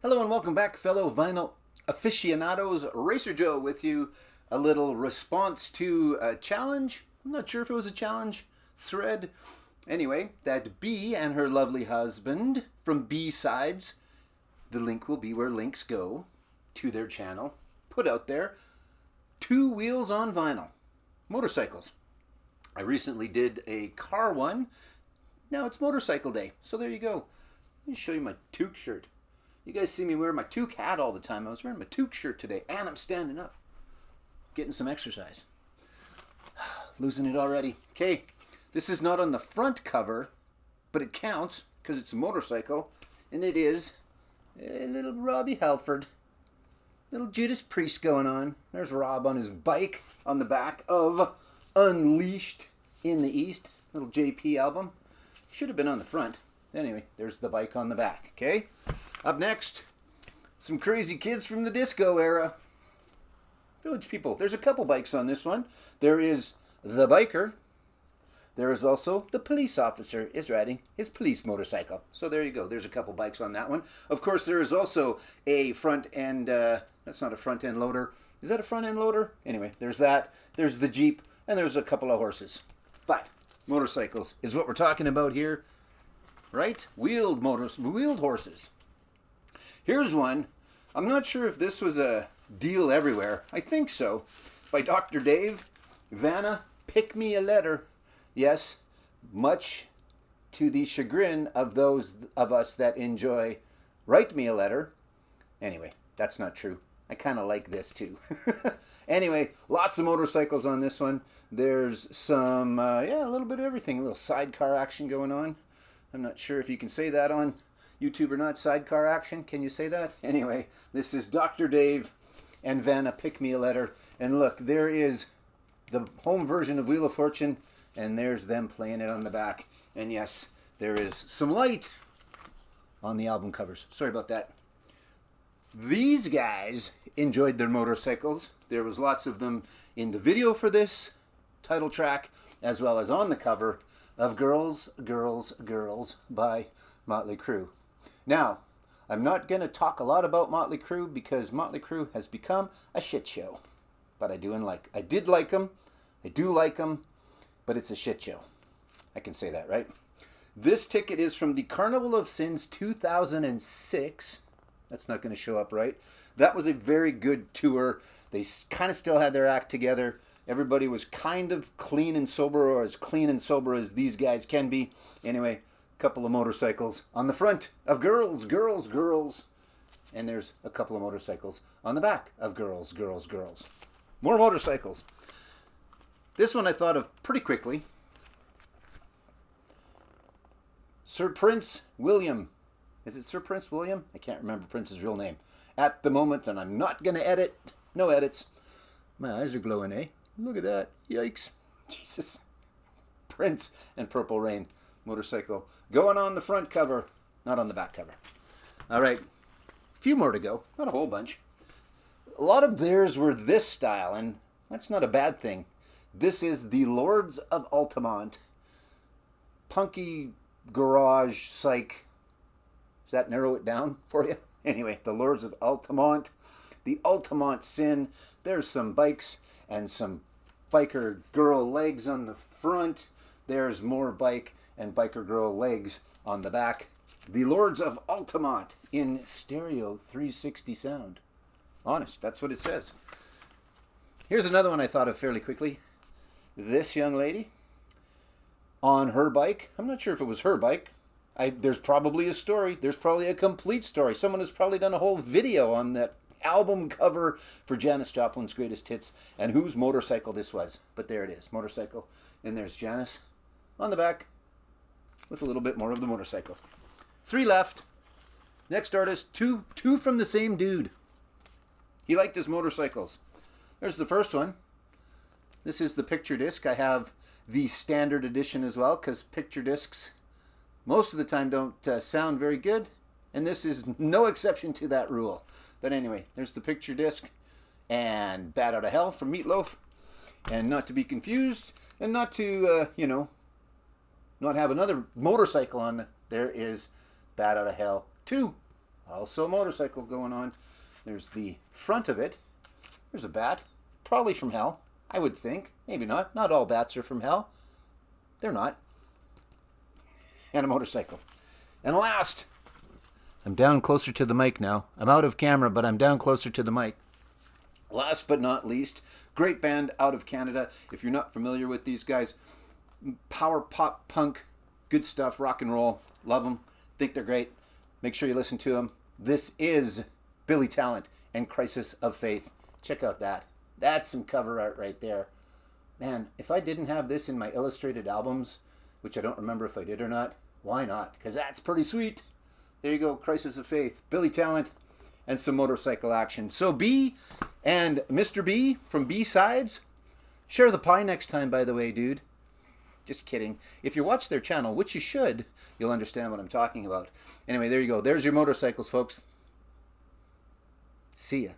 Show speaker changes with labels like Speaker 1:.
Speaker 1: Hello and welcome back, fellow vinyl aficionados. Racer Joe with you. A little response to a challenge. I'm not sure if it was a challenge thread. Anyway, that Bee and her lovely husband from B-Sides. The link will be where links go to their channel. Put out there. 2 wheels on vinyl. Motorcycles. I recently did a car one. Now it's motorcycle day. So there you go. Let me show you my toque shirt. You guys see me wearing my toque hat all the time. I was wearing my toque shirt today, and I'm standing up. Getting some exercise. Losing it already. Okay, this is not on the front cover, but it counts because it's a motorcycle, and it is a little Robbie Halford. Little Judas Priest going on. There's Rob on his bike on the back of Unleashed in the East. Little JP album. Should have been on the front. Anyway, there's the bike on the back, okay? Up next, some crazy kids from the disco era. Village People. There's a couple bikes on this one. There is the biker. There is also the police officer is riding his police motorcycle. So there you go. There's a couple bikes on that one. Of course, there is also a front end, that's not a front end loader. Is that a front end loader? Anyway, there's that. There's the Jeep, and there's a couple of horses. But motorcycles is what we're talking about here. Right? Wheeled horses. Here's one. I'm not sure if this was a deal everywhere. I think so. By Dr. Dave. Vanna, pick me a letter. Yes, much to the chagrin of those of us that enjoy write me a letter. Anyway, that's not true. I kind of like this too. Anyway, lots of motorcycles on this one. There's some, a little bit of everything. A little sidecar action going on. I'm not sure if you can say that on YouTube or not. Sidecar action. Can you say that? Anyway, this is Dr. Dave and Vanna Pick Me a Letter. And look, there is the home version of Wheel of Fortune. And there's them playing it on the back. And yes, there is some light on the album covers. Sorry about that. These guys enjoyed their motorcycles. There was lots of them in the video for this title track, as well as on the cover of Girls, Girls, Girls by Motley Crue. Now, I'm not going to talk a lot about Motley Crue because Motley Crue has become a shit show. But I do like them. I do like them, but it's a shit show. I can say that, right? This ticket is from the Carnival of Sins 2006. That's not going to show up right. That was a very good tour. They kind of still had their act together. Everybody was kind of clean and sober, or as clean and sober as these guys can be. Anyway, a couple of motorcycles on the front of Girls, Girls, Girls. And there's a couple of motorcycles on the back of Girls, Girls, Girls. More motorcycles. This one I thought of pretty quickly. Sir Prince William. Is it Sir Prince William? I can't remember Prince's real name at the moment, and I'm not going to edit. No edits. My eyes are glowing, eh? Look at that. Yikes. Jesus. Prince and Purple Rain motorcycle going on the front cover, not on the back cover. All right. A few more to go. Not a whole bunch. A lot of theirs were this style, and that's not a bad thing. This is the Lords of Altamont. Punky garage psych. Does that narrow it down for you? Anyway, the Lords of Altamont. The Altamont Sin. There's some bikes and some biker girl legs on the front. There's more bike and biker girl legs on the back. The Lords of Altamont in stereo 360 sound. Honest, that's what it says. Here's another one I thought of fairly quickly. This young lady on her bike. I'm not sure if it was her bike. There's probably a story. There's probably a complete story. Someone has probably done a whole video on that album cover for Janis Joplin's Greatest Hits and whose motorcycle this was. But there it is, motorcycle. And there's Janis on the back with a little bit more of the motorcycle. 3 left. Next artist, two from the same dude. He liked his motorcycles. There's the first one. This is the picture disc. I have the standard edition as well because picture discs most of the time don't sound very good. And this is no exception to that rule. But anyway, there's the picture disc and Bat Out of Hell from Meatloaf. And not to be confused and not to, not have another motorcycle on there is Bat Out of Hell 2 Also a motorcycle going on. There's the front of it. There's a bat. Probably from hell, I would think. Maybe not. Not all bats are from hell. They're not. And a motorcycle. And last, I'm down closer to the mic now. I'm out of camera, but I'm down closer to the mic. Last but not least, great band out of Canada. If you're not familiar with these guys, power pop punk, good stuff, rock and roll. Love them. Think they're great. Make sure you listen to them. This is Billy Talent and Crisis of Faith. Check out that. That's some cover art right there. Man, if I didn't have this in my illustrated albums, which I don't remember if I did or not, why not? Because that's pretty sweet. There you go, Crisis of Faith, Billy Talent, and some motorcycle action. So B and Mr. B from B-Sides, share the pie next time, by the way, dude. Just kidding. If you watch their channel, which you should, you'll understand what I'm talking about. Anyway, there you go. There's your motorcycles, folks. See ya.